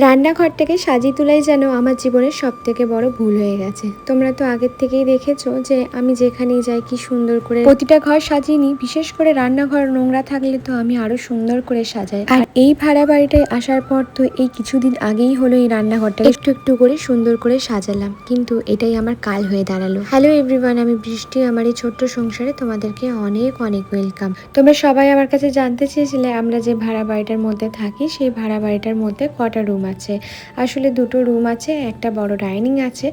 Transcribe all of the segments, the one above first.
রান্নাঘরটাকে সাজিয়ে তোলাই যেন আমার জীবনের সবথেকে বড় ভুল হয়ে গেছে। তোমরা তো আগের থেকেই দেখেছো যে আমি যেখানেই যাই কি সুন্দর করে প্রতিটা ঘর সাজিয়ে নিই। বিশেষ করে রান্নাঘর নোংরা থাকলে তো আমি আরো সুন্দর করে সাজাই। আর এই ভাড়া বাড়িটায় আসার পর তো এই কিছুদিন আগেই হলো এই রান্নাঘরটাকে একটু একটু করে সুন্দর করে সাজালাম, কিন্তু এটাই আমার কাল হয়ে দাঁড়ালো। হ্যালো এভরিওয়ান, আমি বৃষ্টি। আমার এই ছোট্ট সংসারে তোমাদেরকে অনেক অনেক ওয়েলকাম। তোমরা সবাই আমার কাছে জানতে চেয়েছিলে আমরা যে ভাড়া বাড়িটার মধ্যে থাকি সেই ভাড়া বাড়িটার মধ্যে কটা রুম আছে। আসলে দুটো রুম আছে, একটা বড় ডাইনিং আছে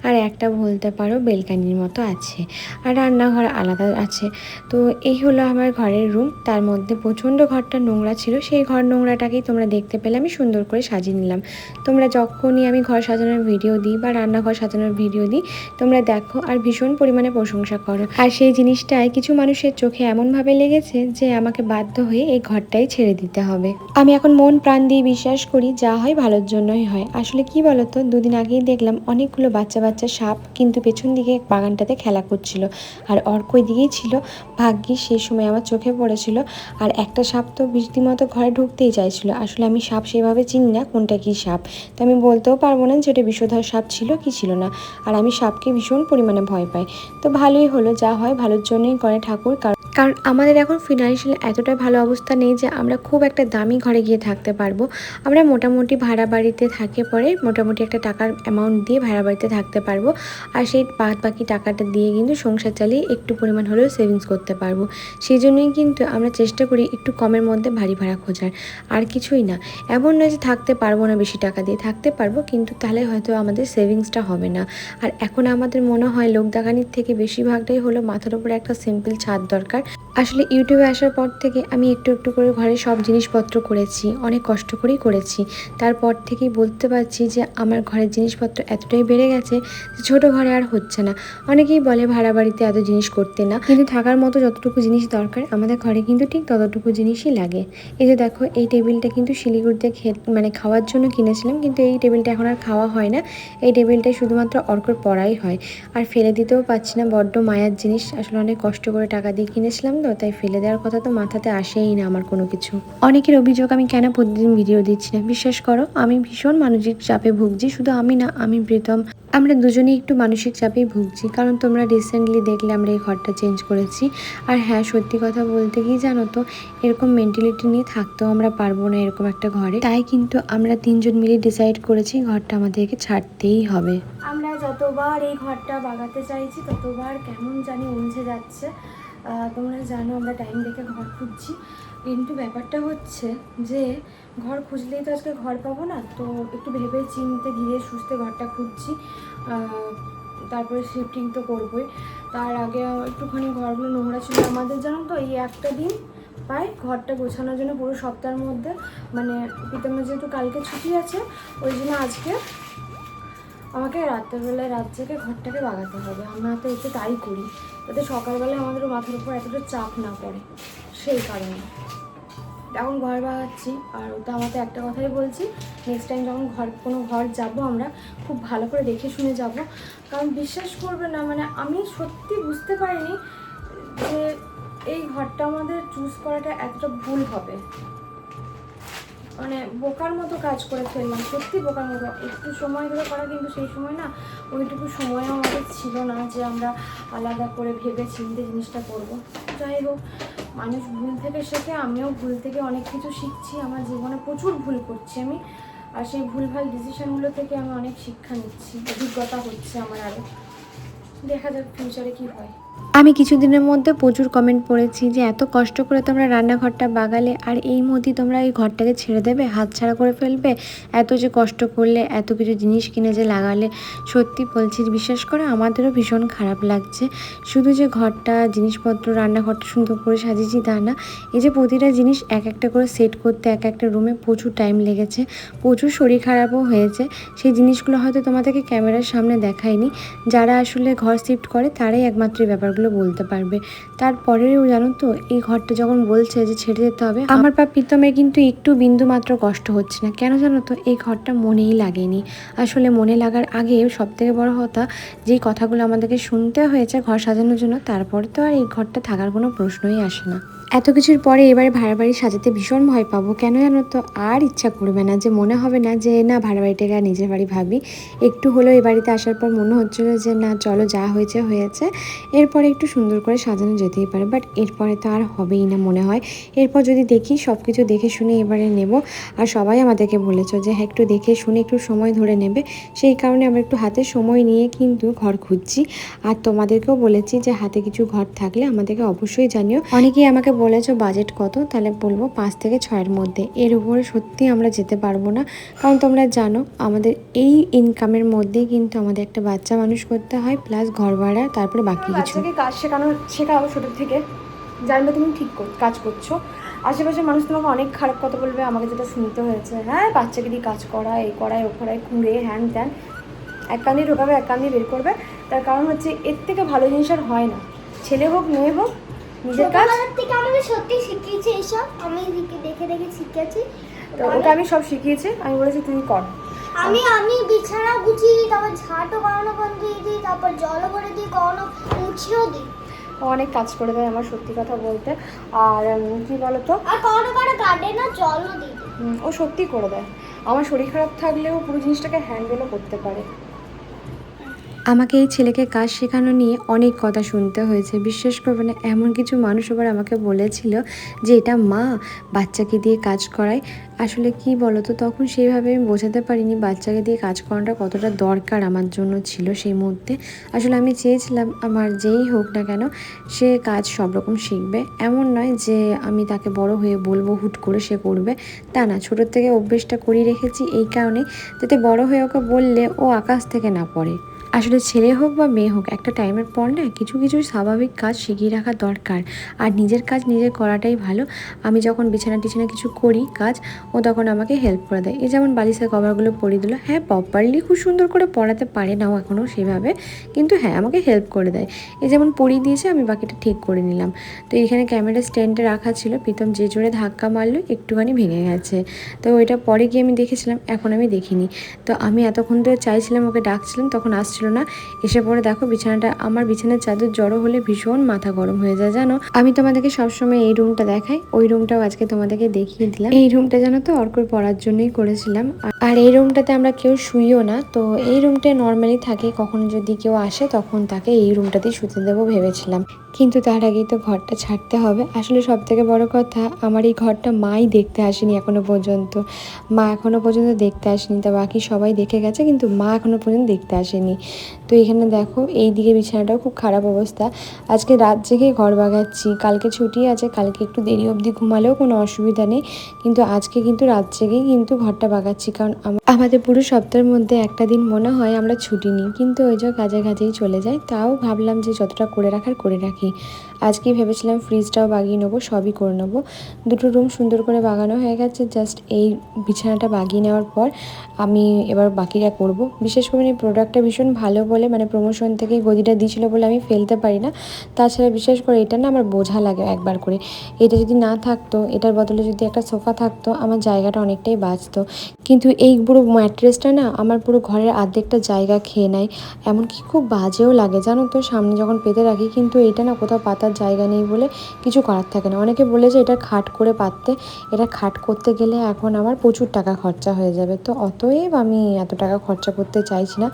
আর একটা বলতে পারো বেলকানির মতো আছে, আর রান্নাঘর আলাদা আছে। তো এই হলো আমার ঘরের রুম। তার মধ্যে প্রচণ্ড ঘরটা নোংরা ছিল, সেই ঘর নোংরাটাকেই তোমরা দেখতে পেলে আমি সুন্দর করে সাজিয়ে নিলাম। তোমরা যখনই আমি ঘর সাজানোর ভিডিও দিই বা রান্নাঘর সাজানোর ভিডিও দিই তোমরা দেখো আর ভীষণ পরিমাণে প্রশংসা করো। আর সেই জিনিসটাই কিছু মানুষের চোখে এমনভাবে লেগেছে যে আমাকে বাধ্য হয়ে এই ঘরটাই ছেড়ে দিতে হবে। আমি এখন মন প্রাণ দিয়ে বিশ্বাস করি যা হয় ভালোর জন্যই হয়। আসলে কি বলতো, দুদিন আগেই দেখলাম অনেকগুলো বাচ্চা বাচ্চা সাপ কিন্তু পেছন দিকে বাগানটাতে খেলা করছিল, আর অর্ক ওই দিকেই ছিল। ভাগ্যিস সেই সময় আমার চোখে পড়েছিল। আর একটা সাপ তো রীতিমতো ঘরে ঢুকতেই চাইছিল। আসলে আমি সাপ সেভাবে চিনি না কোনটা কি সাপ, তো আমি বলতেও পারবো না যে ওটা বিষধর সাপ ছিল কি ছিল না। আর আমি সাপকে ভীষণ পরিমাণে ভয় পাই। তো ভালোই হলো, যা হয় ভালোর জন্যই করে ঠাকুর। কারণ আমাদের এখন ফিনান্সিয়াল এতটা ভালো অবস্থা নেই যে আমরা খুব একটা দামি ঘরে গিয়ে থাকতে পারবো। আমরা মোটামুটি ভাড়া বাড়িতে থাকে পরে মোটামুটি একটা টাকার অ্যামাউন্ট দিয়ে ভাড়া বাড়িতে থাকতে পারবো। আর সেই বাকি টাকাটা দিয়ে কিন্তু সংসার চালিয়ে একটু পরিমাণ হলেও সেভিংস করতে পারবো। সেই জন্যই কিন্তু আমরা চেষ্টা করি একটু কমের মধ্যে বাড়ি ভাড়া খোঁজার, আর কিছুই না। এমন নয় যে থাকতে পারবো না, বেশি টাকা দিয়ে থাকতে পারবো, কিন্তু তাহলে হয়তো আমাদের সেভিংসটা হবে না। আর এখন আমাদের মনে হয় লোক দেখানির থেকে বেশিরভাগটাই হলো মাথার উপরে একটা সিম্পল ছাদ দরকার। আসলে ইউটিউবে আসার পর থেকে আমি একটু একটু করে ঘরে সব জিনিসপত্র করেছি, অনেক কষ্ট করেই করেছি। তারপর থেকেই বলতে পারছি যে আমার ঘরের জিনিসপত্র এতটাই বেড়ে গেছে যে ছোটো ঘরে আর হচ্ছে না। অনেকেই বলে ভাড়া বাড়িতে এত জিনিস করতে না, কিন্তু থাকার মতো যতটুকু জিনিস দরকার আমাদের ঘরে কিন্তু ঠিক ততটুকু জিনিসই লাগে। এই যে দেখো, এই টেবিলটা কিন্তু শিলিগুড়িতে খাওয়ার জন্য কিনেছিলাম, কিন্তু এই টেবিলটা এখন আর খাওয়া হয় না। এই টেবিলটাই শুধুমাত্র অর্কর পড়াই হয়। আর ফেলে দিতেও পারছি না, বড্ড মায়ার জিনিস। আসলে অনেক কষ্ট করে টাকা দিয়ে কিনেছিলাম তো, তাই ফেলে দেওয়ার কথা তো মাথাতে আসেই না আমার কোনো কিছু। অনেকের অভিযোগ আমি কেন প্রতিদিন ভিডিও দিচ্ছি না। বিশ্বাস করো, আমি ভীষণ মানসিক চাপে ভুগছি। শুধু আমি না, আমি প্রীতম, আমরা দুজনেই একটু মানসিক চাপেই ভুগছি। কারণ তোমরা রিসেন্টলি দেখলে আমরা এই ঘরটা চেঞ্জ করেছি। আর হ্যাঁ, সত্যি কথা বলতে কি জানো তো, এরকম মেন্টালিটি নিয়ে থাকতেও আমরা পারবো না এরকম একটা ঘরে। তাই কিন্তু আমরা তিনজন মিলে ডিসাইড করেছি ঘরটা আমাদেরকে ছাড়তেই হবে। আমরা যতবার এই ঘরটা বাগাতে চাইছি ততবার কেমন জানি উলঝে যাচ্ছে। তোমরা জানো আমরা টাইম দেখে ঘর খুঁজছি, কিন্তু ব্যাপারটা হচ্ছে যে ঘর খুঁজলেই তো আজকে ঘর পাবো না। তো একটু ভেবে চিনতে ধীরে সুস্থে ঘরটা খুঁজছি। তারপরে শিফটিং তো করবোই, তার আগে একটুখানি ঘরগুলো নোংরা ছিল আমাদের, জানো তো। এই একটা দিন পাই ঘরটা গোছানোর জন্য, পুরো সপ্তাহের মধ্যে। প্রীতমের যেহেতু কালকে ছুটি আছে, ওই জন্য আজকে আমাকে রাত্রেবেলায় রাত জেগে ঘরটাকে বাগাতে হবে। আমরা তো একটু তাই করি, যাতে সকালবেলায় আমাদের মাথার উপর এতটা চাপ না পড়ে, সেই কারণে এখন ঘর বাগাচ্ছি। আর ওটা আমাকে একটা কথাই বলছি, নেক্সট টাইম যখন কোনো ঘর যাব আমরা খুব ভালো করে দেখে শুনে যাব। কারণ বিশ্বাস করবে না, আমি সত্যি বুঝতে পারিনি যে এই ঘরটা আমাদের চুজ করাটা এতটা ভুল হবে। বোকার মতো কাজ করে ফেললাম, সত্যি বোকার মতো। একটু সময় ধরে করা, কিন্তু সেই সময় না ওইটুকু সময়ও আমাদের ছিল না যে আমরা আলাদা করে ভেবে চিন্তে জিনিসটা করব। যাই হোক, মানুষ ভুল থেকে শেখে, আমিও ভুল থেকে অনেক কিছু শিখছি। আমার জীবনে প্রচুর ভুল করছি আমি, আর সেই ভুলভাল ডিসিশনগুলো থেকে আমি অনেক শিক্ষা নিচ্ছি, অভিজ্ঞতা হচ্ছে আমার আরও। দেখা যাক ফিউচারে কী হয়। আমি কিছুদিনের মধ্যে প্রচুর কমেন্ট পড়েছি যে এত কষ্ট করে তোমরা রান্নাঘরটা বাগালে, আর এই মধ্যেই তোমরা এই ঘরটাকে ছেড়ে দেবে, হাতছাড়া করে ফেলবে। এত যে কষ্ট করলে, এত কিছু জিনিস কিনে যে লাগালে, সত্যি বলছি বিশ্বাস করে আমাদেরও ভীষণ খারাপ লাগছে। শুধু যে ঘরটা জিনিসপত্র রান্নাঘরটা সুন্দর করে সাজিয়েছি তা না, এই যে প্রতিটা জিনিস এক একটা করে সেট করতে এক একটা রুমে প্রচুর টাইম লেগেছে, প্রচুর শরীর খারাপও হয়েছে। সেই জিনিসগুলো হয়তো তোমাদেরকে ক্যামেরার সামনে দেখায়নি। যারা আসলে ঘর শিফট করে তারাই একমাত্র এই ব্যাপারগুলো বলতে পারবে। তারপরেও জানো তো, এই ঘরটা যখন বলছে যে ছেড়ে যেতে হবে, আমার বা প্রীতমের কিন্তু একটু বিন্দু মাত্র কষ্ট হচ্ছে না। কেন জানো তো, এই ঘরটা মনেই লাগেনি। আসলে মনে লাগার আগে সব থেকে বড় কথা, যেই কথাগুলো আমাদেরকে শুনতে হয়েছে ঘর সাজানোর জন্য, তারপরে তো আর এই ঘরটা থাকার কোনো প্রশ্নই আসে না। এত কিছুর পরে এবারে ভাড়া বাড়ি সাজাতে ভীষণ ভয় পাবো, কেন জানো তো? আর ইচ্ছা করবে না, যে মনে হবে না যে না ভাড়া বাড়িটাকে আর নিজের বাড়ি ভাবি। একটু হলেও এই বাড়িতে আসার পর মনে হচ্ছিলো যে না চলো, যা হয়েছে হয়েছে, এরপরে একটু সুন্দর করে সাজানো যেতেই পারে, বাট এরপরে তো আর হবেই না মনে হয়। এরপর যদি দেখি সব কিছু দেখে শুনে এবারে নেব। আর সবাই আমাদেরকে বলেছো যে হ্যাঁ একটু দেখে শুনে একটু সময় ধরে নেবে, সেই কারণে আমরা একটু হাতে সময় নিয়ে কিন্তু ঘর খুঁজছি। আর তোমাদেরকেও বলেছি যে হাতে কিছু ঘর থাকলে আমাদেরকে অবশ্যই জানিও। অনেকেই আমাকে বলেছো বাজেট কত, তাহলে বলবো 5 থেকে 6-এর মধ্যে। এর উপরে সত্যি আমরা যেতে পারবো না, কারণ তোমরা জানো আমাদের এই ইনকামের মধ্যেই কিন্তু আমাদের একটা বাচ্চা মানুষ করতে হয়, প্লাস ঘর ভাড়া, তারপরে বাকি কিছু। কাজ শেখাও ছোটো থেকে, জানবে তুমি ঠিক কাজ করছো। আশেপাশের মানুষ তোমাকে অনেক খারাপ কথা বলবে, আমাকে যেটা শুনতে হয়েছে, হ্যাঁ বাচ্চাকে দিয়ে কাজ করা, এই করায় ও করায়, কুড়ে হ্যান ত্যান, এক কান দিয়ে ঢোকাবে এক কান দিয়ে বের করবে। তার কারণ হচ্ছে এর থেকে ভালো জিনিস আর হয় না, ছেলে হোক মেয়ে হোক নিজের কাজ। থেকে আমাকে সত্যি শিখিয়েছে এইসব, আমি দেখে দেখে শিখেছি। তো ওটা আমি সব শিখিয়েছি, আমি বলেছি তুই কর। আমি বিছানা গুছিয়ে দিই, তারপর ঝাঁটও করানো বন্ধ দিয়ে দিই, তারপর জলও করে দিই, কখনো মুছিয়েও দিই। অনেক কাজ করে দেয় আমার, সত্যি কথা বলতে। আর কি বলতো, আর কখনো গার্ডেনে জলও দিই। ও সত্যি করে দেয়। আমার শরীর খারাপ থাকলেও পুরো জিনিসটাকে হ্যান্ডেলও করতে পারে। আমাকে এই ছেলেকে কাজ শেখানো নিয়ে অনেক কথা শুনতে হয়েছে, বিশ্বাস করবে না, এমন কিছু মানুষ আবার আমাকে বলেছিল যে এটা মা বাচ্চাকে দিয়ে কাজ করায়। আসলে কি বলতো, তখন সেইভাবে আমি বোঝাতে পারিনি বাচ্চাকে দিয়ে কাজ করানোটা কতটা দরকার আমার জন্য ছিল সেই মুহূর্তে। আসলে আমি চেয়েছিলাম আমার যেই হোক না কেন সে কাজ সব রকম শিখবে, এমন নয় যে আমি তাকে বড় হয়ে বলবো হুট করে সে করবে, তা না। ছোটোর থেকে অভ্যেসটা করিয়ে রেখেছি এই কারণে, যাতে বড় হয়ে ওকে বললে ও আকাশ থেকে না পড়ে। আসলে ছেলে হোক বা মেয়ে হোক, একটা টাইমের পর না কিছু কিছু স্বাভাবিক কাজ শিখিয়ে রাখা দরকার, আর নিজের কাজ নিজে করাটাই ভালো। আমি যখন বিছানা টিছানা কিছু করি কাজ, ও তখন আমাকে হেল্প করে দেয়। এই যেমন বালিশের কভারগুলো পরিয়ে দিল, হ্যাঁ প্রপারলি খুব সুন্দর করে পরাতে পারে নাও এখনও সেভাবে, কিন্তু হ্যাঁ আমাকে হেল্প করে দেয়। এই যেমন পরিয়ে দিয়েছে, আমি বাকিটা ঠিক করে নিলাম। তো এইখানে ক্যামেরা স্ট্যান্ডে রাখা ছিল, প্রীতম যে জোরে ধাক্কা মারলো একটুখানি ভেঙে গেছে, তো ওইটা পরে গিয়ে আমি দেখেছিলাম, এখন আমি দেখিনি। তো আমি এতক্ষণ ধরে চাইছিলাম, ওকে ডাকছিলাম, তখন আসছিল না। এসে পরে দেখো বিছানাটা, আমার বিছানার চাদর জড়ো হলে ভীষণ মাথা গরম হয়ে যায় জানো। আমি তোমাদেরকে সবসময় এই রুমটা দেখাই, ওই রুমটাও আজকে তোমাদেরকে দেখিয়ে দিলাম। এই রুমটা জানো তো অর্কর পড়ার জন্যই করেছিলাম, আর এই রুমটাতে আমরা কেউ শুইও না, তো এই রুমটায় নর্মালি থাকে, কখনো যদি কেউ আসে তখন তাকে এই রুমটাতেই শুতে দেবো ভেবেছিলাম, কিন্তু তার আগেই তো ঘরটা ছাড়তে হবে। আসলে সব থেকে বড় কথা, আমার এই ঘরটা মাই দেখতে আসেনি এখনো পর্যন্ত, মা এখনো পর্যন্ত দেখতে আসেনি, তা বাকি সবাই দেখে গেছে, কিন্তু মা এখনো পর্যন্ত দেখতে আসেনি। তো এখানে দেখো এই দিকে বিছানাটাও খুব খারাপ অবস্থা। আজকে রাত জেগে ঘর বাগাচ্ছি, কালকে ছুটি আছে, কালকে একটু দেরি অবধি ঘুমালেও কোনো অসুবিধা নেই, কিন্তু আজকে কিন্তু রাত জেগেই কিন্তু ঘরটা বাগাচ্ছি, কারণ আমাদের পুরো সপ্তাহের মধ্যে একটা দিন মনে হয় আমরা ছুটি নিই, কিন্তু ওই যে কাজেই চলে যায়। তাও ভাবলাম যে যতটা করে রাখার করে রাখি। আজকেই ভেবেছিলাম ফ্রিজটাও বাগিয়ে নেবো, সবই করে নেবো। দুটো রুম সুন্দর করে বাগানো হয়ে গেছে, জাস্ট এই বিছানাটা বাগিয়ে নেওয়ার পর আমি এবার বাকিটা করব। বিশেষ করে এই প্রোডাক্টটা ভীষণ ভালো বলে, মানে প্রমোশন থেকেই গদিটা দিয়েছিলো বলে আমি ফেলতে পারি না। তাছাড়া বিশেষ করে এটা না আমার বোঝা লাগে একবার করে, এটা যদি না থাকতো, এটার বদলে যদি একটা সোফা থাকতো, আমার জায়গাটা অনেকটাই বাঁচতো। কিন্তু এই পুরো ম্যাট্রেসটা না আমার পুরো ঘরের অর্ধেকটা জায়গা খেয়ে নেয়, এমনকি খুব বাজেও লাগে জানো তো সামনে যখন পেতে রাখি, কিন্তু এটা না কোথাও পাতার জায়গা নেই বলে কিছু করার থাকে না। অনেকে বলে যে এটা খাট করে পাততে, এটা খাট করতে গেলে এখন আমার প্রচুর টাকা খরচা হয়ে যাবে, তো অতএব আমি এত টাকা খরচা করতে চাইছি না।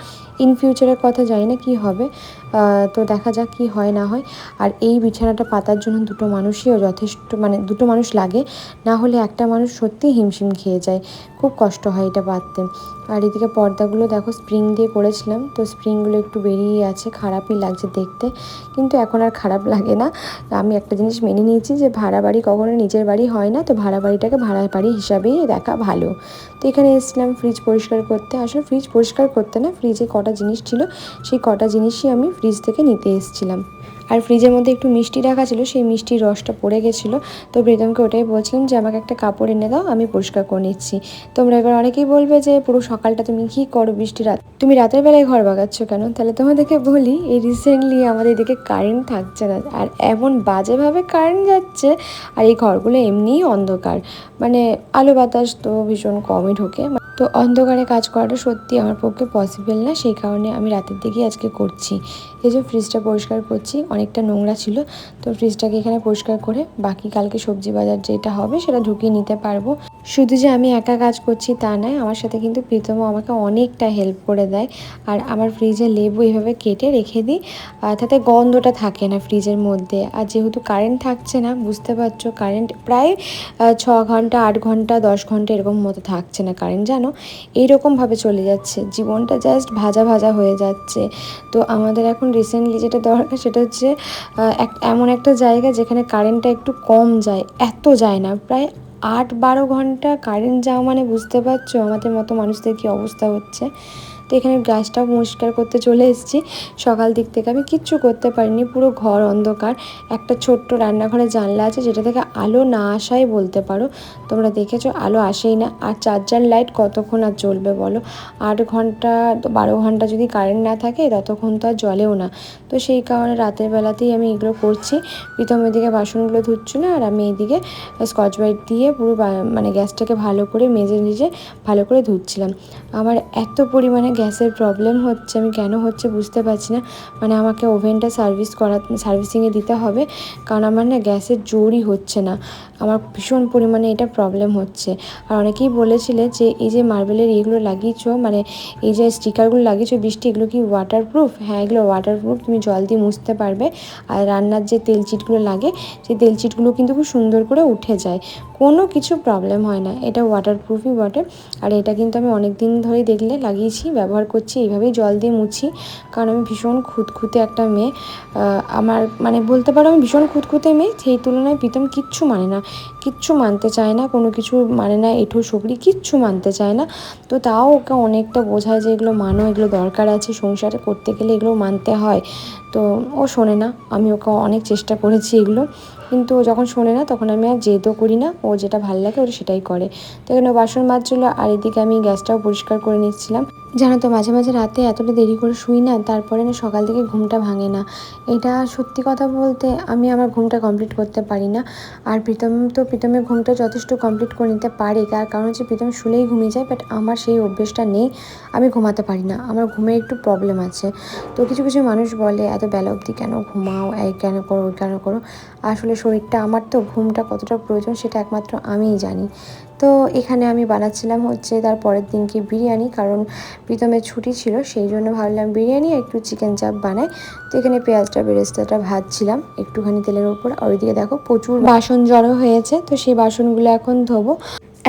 ইন ফিউচারের কথা জানি না কি হবে, তো দেখা যাক কি হয় না হয়। আর এই বিছানাটা পাতার জন্য দুটো মানুষইও যথেষ্ট, মানে দুটো মানুষ লাগে, না হলে একটা মানুষ সত্যিই হিমশিম খেয়ে যায়, খুব কষ্ট হয় এটা পাততে। আর এদিকে পর্দাগুলো দেখো স্প্রিং দিয়ে করেছিলাম, তো স্প্রিংগুলো একটু বেরিয়ে আছে, খারাপই লাগছে দেখতে, কিন্তু এখন আর খারাপ লাগে না। আমি একটা জিনিস মেনে নিয়েছি যে ভাড়া বাড়ি কখনো নিজের বাড়ি হয় না, তো ভাড়া বাড়িটাকে ভাড়া বাড়ি হিসাবেই দেখা ভালো। তো এখানে এসেছিলাম ফ্রিজ পরিষ্কার করতে, আসলে ফ্রিজ পরিষ্কার করতে না, ফ্রিজে কটা জিনিস ছিল সেই কটা জিনিসই আমি ফ্রিজ থেকে নিতে এসেছিলাম। আর ফ্রিজের মধ্যে একটু মিষ্টি রাখা ছিল, সেই মিষ্টির রসটা পড়ে গেছিলো, তো প্রীতমকে ওটাই বলছিলাম যে আমাকে একটা কাপড় এনে দাও, আমি পরিষ্কার করে নিচ্ছি। তোমরা এবার অনেকেই বলবে যে পুরো সকালটা তুমি কী করো বৃষ্টি রাত, তুমি রাতের বেলায় ঘর বাগাচ্ছ কেন? তাহলে তোমাদেরকে বলি, এই রিসেন্টলি আমাদের এদিকে কারেন্ট থাকছে না, আর এমন বাজেভাবে কারেন্ট যাচ্ছে, আর এই ঘরগুলো এমনিই অন্ধকার, মানে আলো বাতাস তো ভীষণ কমই ঢোকে, তো অন্ধকারে কাজ করাটা সত্যি আমার পক্ষে পসিবল না, সেই কারণে আমি রাতের দিকেই আজকে করছি। এই যে ফ্রিজটা পরিষ্কার করছি, অনেকটা নোংরা ছিল, তো ফ্রিজটাকে এখানে পরিষ্কার করে বাকি কালকে সবজি বাজার যেটা হবে সেটা ঢুকিয়ে নিতে পারবো। শুধু যে আমি একা কাজ করছি তা নয়, আমার সাথে কিন্তু প্রীতমও আমাকে অনেকটা হেল্প করে দেয়। আর আমার ফ্রিজে লেবু এভাবে কেটে রেখে দিই, তাতে গন্ধটা থাকে না ফ্রিজের মধ্যে। আর যেহেতু কারেন্ট থাকছে না, বুঝতে পারছো, কারেন্ট প্রায় 6 ঘন্টা 8 ঘন্টা 10 ঘন্টা এরকম মতো থাকছে না কারেন্ট, জানো, এইরকমভাবে চলে যাচ্ছে, জীবনটা জাস্ট ভাজা ভাজা হয়ে যাচ্ছে। তো আমাদের এখন রিসেন্টলি যেটা দরকার সেটা হচ্ছে এমন একটা জায়গা যেখানে কারেন্টটা একটু কম যায়, এত যায় না, প্রায় 8-12 ঘন্টা কারেন্ট যাওয়া মানে বুঝতে পারছো আমাদের মতো মানুষদের কী অবস্থা হচ্ছে। তো এখানে গ্যাসটাও পরিষ্কার করতে চলে এসেছি। সকাল দিক থেকে আমি কিচ্ছু করতে পারিনি, পুরো ঘর অন্ধকার। একটা ছোট্ট রান্নাঘরে জানলা আছে যেটা থেকে আলো না আসাই বলতে পারো, তোমরা দেখেছো আলো আসেই না। আর চার্জার লাইট কতক্ষণ আর জ্বলবে বলো, 8 ঘন্টা 12 ঘন্টা যদি কারেন্ট না থাকে ততক্ষণ তো আর জ্বলেও না। তো সেই কারণে রাতের বেলাতেই আমি এগুলো করছি। প্রথম এদিকে বাসনগুলো ধুচ্ছিল আর আমি এইদিকে স্কচ ব্রাইট দিয়ে পুরো মানে গ্যাসটাকে ভালো করে মেজে নিজে ভালো করে ধুচ্ছিলাম। আমার এত পরিমাণে গ্যাসের প্রবলেম হচ্ছে, আমি কেন হচ্ছে বুঝতে পারছি না। মানে আমাকে ওভেনটা সার্ভিসিংয়ে দিতে হবে, কারণ আমার না গ্যাসের জোরই হচ্ছে না, আমার ভীষণ পরিমাণে এটা প্রবলেম হচ্ছে। আর অনেকেই বলেছিলে যে এই যে মার্বেলের এইগুলো লাগিয়েছো, মানে এই যে স্টিকারগুলো লাগিয়েছো বৃষ্টি, এগুলো কি ওয়াটারপ্রুফ? হ্যাঁ, এগুলো ওয়াটারপ্রুফ, তুমি জল দিয়ে মুছতে পারবে। আর রান্নার যে তেল চিটগুলো লাগে সেই তেল চিটগুলো কিন্তু খুব সুন্দর করে উঠে যায়, কোনো কিছু প্রবলেম হয় না, এটা ওয়াটারপ্রুফই বটে। আর এটা কিন্তু আমি অনেক দিন ধরেই দেখলে লাগিয়েছি, ব্যবহার করছি, এইভাবেই জল দিয়ে মুছি। কারণ আমি ভীষণ খুঁতখুঁতে একটা মেয়ে, আমার মানে বলতে পারো আমি ভীষণ খুঁতখুঁতে মেয়ে। সেই তুলনায় প্রীতম কিচ্ছু মানে না, কিচ্ছু মানতে চায় না, কোনো কিছু মানে না, এঁঠো সবরি কিচ্ছু মানতে চায় না। তো তাও ওকে অনেকটা বোঝায় যে এগুলো মানো, এগুলো দরকার আছে, সংসার করতে গেলে এগুলো মানতে হয়। তো ও শোনে না, আমি ওকে অনেক চেষ্টা করেছি এগুলো, কিন্তু ও যখন শোনে না তখন আমি আর জেদও করি না, ও যেটা ভালো লাগে ওটা সেটাই করে। তো এখানে বাসন মাজছিল আর এদিকে আমি গ্যাসটাও পরিষ্কার করে নিচ্ছিলাম। জানো তো মাঝে মাঝে রাতে এতটা দেরি করে শুই না, তারপরে না সকাল থেকে ঘুমটা ভাঙে না। এটা সত্যি কথা বলতে আমি আমার ঘুমটা কমপ্লিট করতে পারি না। আর প্রীতমের ঘুমটা যথেষ্ট কমপ্লিট করে নিতে পারে, তার কারণ হচ্ছে প্রীতম শুলেই ঘুমিয়ে যায়, বাট আমার সেই অভ্যেসটা নেই, আমি ঘুমাতে পারি না, আমার ঘুমের একটু প্রবলেম আছে। তো কিছু কিছু মানুষ বলে এত বেলা অবধি কেন ঘুমাও, এই কেন করো ওই কেন করো। আসলে শরীরটা আমার, তো ঘুমটা কতটা প্রয়োজন সেটা একমাত্র আমিই জানি। তো এখানে আমি বানাচ্ছিলাম হচ্ছে তার পরের দিনকে বিরিয়ানি, কারণ প্রীতমের ছুটি ছিল, সেই জন্য ভাবলাম বিরিয়ানি আর একটু চিকেন চাপ বানাই। তো এখানে পেঁয়াজটা বেরেস্তাটা ভাজছিলাম একটুখানি তেলের উপর। আর ওইদিকে দেখো প্রচুর বাসন জড়ো হয়েছে, তো সেই বাসনগুলো এখন ধোবো।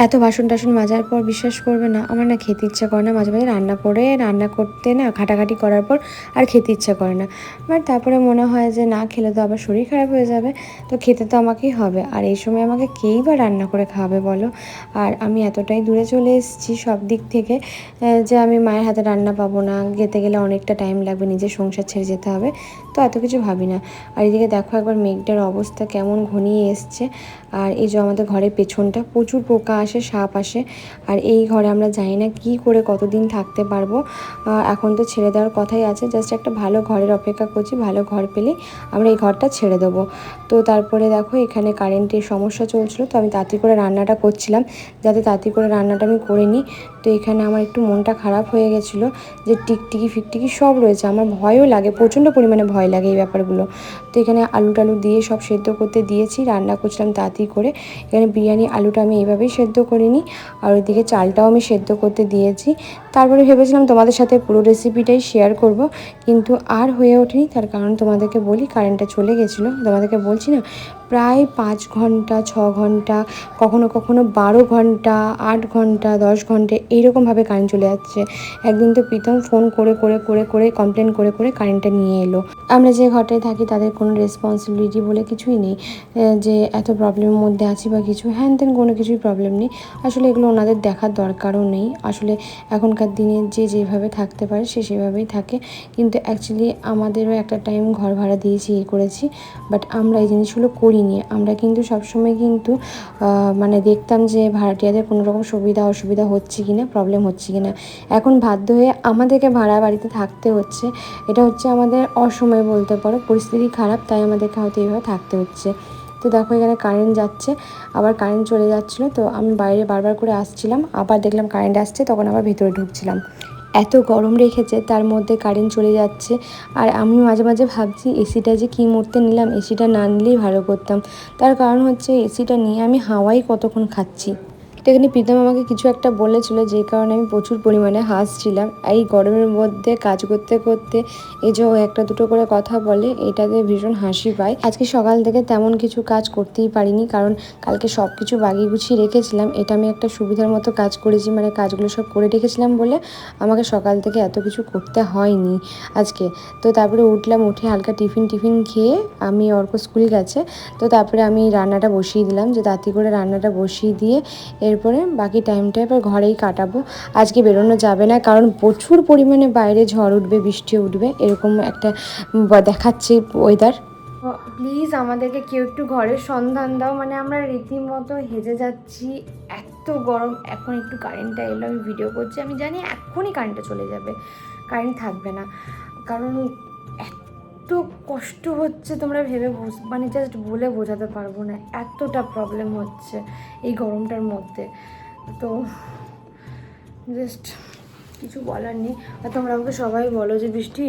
এত বাসন টাসন মাজার পর বিশ্বাস করবে না, আমার না খেতে ইচ্ছা করে না, মাঝে মাঝে রান্না করতে না ঘাটাঘাটি করার পর আর খেতে ইচ্ছা করে না। বাট তারপরে মনে হয় যে না খেলে তো আবার শরীর খারাপ হয়ে যাবে, তো খেতে তো আমাকেই হবে। আর এই সময় আমাকে কেই বা রান্না করে খাওয়াবে বলো। আর আমি এতটাই দূরে চলে এসেছি সব দিক থেকে, যে আমি মায়ের হাতে রান্না পাবো না, যেতে গেলে অনেকটা টাইম লাগবে, নিজের সংসার ছেড়ে যেতে হবে, তো এত কিছু ভাবি না। আর এদিকে দেখো একবার মেঘটার অবস্থা কেমন ঘনিয়ে এসছে। আর এই যে আমাদের ঘরের পেছনটা প্রচুর পোকা আসে, সাপ আসে। আর এই ঘরে আমরা জানি না কী করে কতদিন থাকতে পারবো। এখন তো ছেড়ে দেওয়ার কথাই আছে, জাস্ট একটা ভালো ঘরের অপেক্ষা করছি, ভালো ঘর পেলেই আমরা এই ঘরটা ছেড়ে দেবো। তো তারপরে দেখো এখানে কারেন্টের সমস্যা চলছিল, তো আমি তাড়াতাড়ি করে রান্নাটা করছিলাম, যাতে তাড়াতাড়ি করে রান্নাটা আমি করে নিই। তো এখানে আমার একটু মনটা খারাপ হয়ে গেছিলো যে টিকটিকি ফিকটিকি সব রয়েছে, আমার ভয়ও লাগে, প্রচণ্ড পরিমাণে ভয় লাগে এই ব্যাপারগুলো। তো এখানে আলু টালু দিয়ে সব সেদ্ধ করতে দিয়েছি, রান্না করছিলাম তাড়াতাড়ি করে। এখানে বিরিয়ানি আলুটা আমি এইভাবেই সেদ্ধ করে নিই, আর ওইদিকে চালটাও আমি সেদ্ধ করতে দিয়েছি। তারপরে ভেবেছিলাম তোমাদের সাথে পুরো রেসিপিটাই শেয়ার করব, কিন্তু আর হয়ে ওঠেনি, তার কারণ তোমাদেরকে বলি কারেন্টটা চলে গেছিলো, তোমাদেরকে বলছি না প্রায় 5 ঘন্টা 6 ঘন্টা, কখনো কখনো 12 ঘন্টা 8 ঘন্টা 10 ঘন্টা এইরকমভাবে কারেন্ট চলে যাচ্ছে। একদিন তো প্রীতম ফোন করে করে করে করে কমপ্লেন করে করে কারেন্টটা নিয়ে এলো। আমরা যে ঘরটায় থাকি তাদের কোনো রেসপন্সিবিলিটি বলে কিছুই নেই, যে এত প্রবলেমের মধ্যে আছি বা কিছু হ্যান ত্যান, কোনো কিছুই প্রবলেম নেই। আসলে এগুলো ওনাদের দেখার দরকারও নেই, আসলে এখনকার দিনে যে যেভাবে থাকতে পারে সে সেভাবেই থাকে। কিন্তু অ্যাকচুয়ালি আমাদেরও একটা টাইম ঘর ভাড়া দিয়েছি করেছি, বাট আমরা এই জিনিসগুলো করিনি। আমরা কিন্তু সবসময় কিন্তু মানে দেখতাম যে ভাড়াটিয়াদের কোনো রকম সুবিধা অসুবিধা হচ্ছে কি না, প্রবলেম হচ্ছে কি না। এখন বাধ্য হয়ে আমাদেরকে ভাড়া বাড়িতে থাকতে হচ্ছে, এটা হচ্ছে আমাদের অসময় বলতে পারো, পরিস্থিতি খারাপ তাই আমাদেরকে হয়তো এইভাবে থাকতে হচ্ছে। তো দেখো এখানে কারেন্ট যাচ্ছে, আবার কারেন্ট চলে যাচ্ছিলো। তো আমি বাইরে বারবার করে আসছিলাম, আবার দেখলাম কারেন্ট আসছে, তখন আবার ভেতরে ঢুকছিলাম। এত গরম রেখেছে, তার মধ্যে কারেন্ট চলে যাচ্ছে। আর আমি মাঝে মাঝে ভাবছি এসিটা যে কী মরতে নিলাম, এসিটা না নিলেই ভালো করতাম। তার কারণ হচ্ছে এসিটা নিয়ে আমি হাওয়াই কতক্ষণ খাচ্ছি। তো এখানে প্রীতম আমাকে কিছু একটা বলেছিল, যে কারণে আমি প্রচুর পরিমাণে হাসছিলাম। এই গরমের মধ্যে কাজ করতে করতে এই যে ও একটা দুটো করে কথা বলে, এটাতে ভীষণ হাসি পায়। আজকে সকাল থেকে তেমন কিছু কাজ করতেই পারিনি, কারণ কালকে সব কিছু বাগিয়ে গুছিয়ে রেখেছিলাম। এটা আমি একটা সুবিধার মতো কাজ করেছি, মানে কাজগুলো সব করে রেখেছিলাম বলে আমাকে সকাল থেকে এত কিছু করতে হয়নি আজকে। তো তারপরে উঠলাম, উঠে হালকা টিফিন খেয়ে আমি অর্ক স্কুল গেছে, তো তারপরে আমি রান্নাটা বসিয়ে দিলাম, যে তাড়াতাড়ি করে রান্নাটা বসিয়ে দিয়ে এরপরে বাকি টাইমটা এবার ঘরেই কাটাবো। আজকে বেরোনো যাবে না, কারণ প্রচুর পরিমাণে বাইরে ঝড় উঠবে, বৃষ্টি উঠবে, এরকম একটা দেখাচ্ছে ওয়েদার। প্লিজ আমাদেরকে কেউ একটু ঘরের সন্ধান দাও, মানে আমরা রীতিমতো হেজে যাচ্ছি, এত গরম। এখন একটু কারেন্টটা এলো, আমি ভিডিও করছি, আমি জানি এখনই কারেন্টটা চলে যাবে, কারেন্ট থাকবে না, কারণ এত কষ্ট হচ্ছে তোমরা ভেবে মানে জাস্ট বলে বোঝাতে পারবো না, এতটা প্রবলেম হচ্ছে এই গরমটার মধ্যে। তো জাস্ট কিছু বলার নেই। আর তোমরা আমাকে সবাই বলো যে বৃষ্টি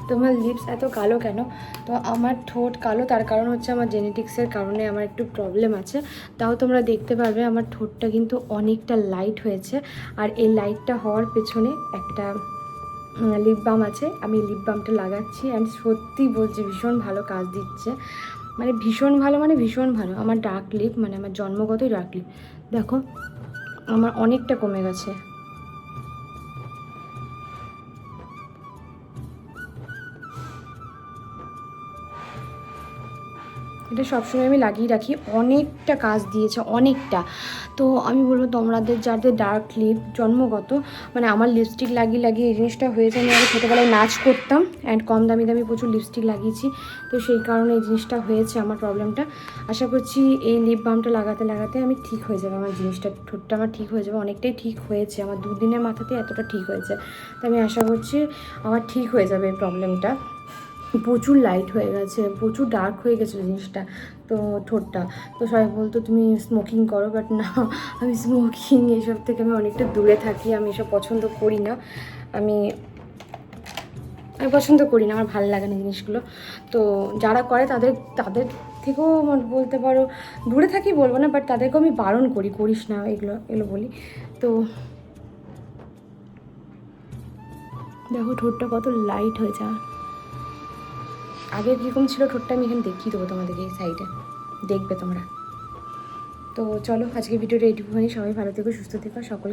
তোমার লিপস এত কালো কেন? তো আমার ঠোঁট কালো, তার কারণ হচ্ছে আমার জেনেটিক্সের কারণে আমার একটু প্রবলেম আছে। তাও তোমরা দেখতে পারবে আমার ঠোঁটটা কিন্তু অনেকটা লাইট হয়েছে। আর এই লাইটটা হওয়ার পেছনে একটা লিপ বাম আছে, আমি লিপ বামটা লাগাচ্ছি অ্যান্ড সত্যি বলছি ভীষণ ভালো কাজ দিচ্ছে, মানে ভীষণ ভালো, মানে ভীষণ ভালো। আমার ডার্ক লিপ, মানে আমার জন্মগতই ডার্ক লিপ, দেখো আমার অনেকটা কমে গেছে। এটা সবসময় আমি লাগিয়ে রাখি, অনেকটা কাজ দিয়েছে, অনেকটা। তো আমি বলবো তোমাদের যাদের ডার্ক লিপ জন্মগত, মানে আমার লিপস্টিক লাগিয়ে এই জিনিসটা হয়েছে। আমি আগে ছোটোবেলায় নাচ করতাম অ্যান্ড কম দামি প্রচুর লিপস্টিক লাগিয়েছি, তো সেই কারণে এই জিনিসটা হয়েছে আমার প্রবলেমটা। আশা করছি এই লিপ বামটা লাগাতে আমি ঠিক হয়ে যাবে, আমার জিনিসটা ঠোঁটটা আমার ঠিক হয়ে যাবে, অনেকটাই ঠিক হয়েছে, আমার 2 দিনের মাথাতে এতটা ঠিক হয়েছে। তো আমি আশা করছি আমার ঠিক হয়ে যাবে এই প্রবলেমটা। প্রচুর লাইট হয়ে গেছে, প্রচুর ডার্ক হয়ে গেছে জিনিসটা, তো ঠোঁটটা। তো সবাই বলতো তুমি স্মোকিং করো, বাট না, আমি স্মোকিং এইসব থেকে আমি অনেকটা দূরে থাকি, আমি এসব পছন্দ করি না, আমি পছন্দ করি না, আমার ভালো লাগে না জিনিসগুলো। তো যারা করে তাদের থেকেও বলতে পারো দূরে থাকি বলবো না, বাট তাদেরকেও আমি বারণ করিস না এগুলো বলি। তো দেখো ঠোঁটটা কত লাইট হয়েছে, আগে কীরকম ছিল ঠোঁটটা আমি এখানে দেখিয়ে দেবো তোমাদেরকে, এই সাইডে দেখবে তোমরা। তো চলো আজকে ভিডিওটা এইটুকুখানি, সবাই ভালো থেকো, সুস্থ থেকো, সকলকে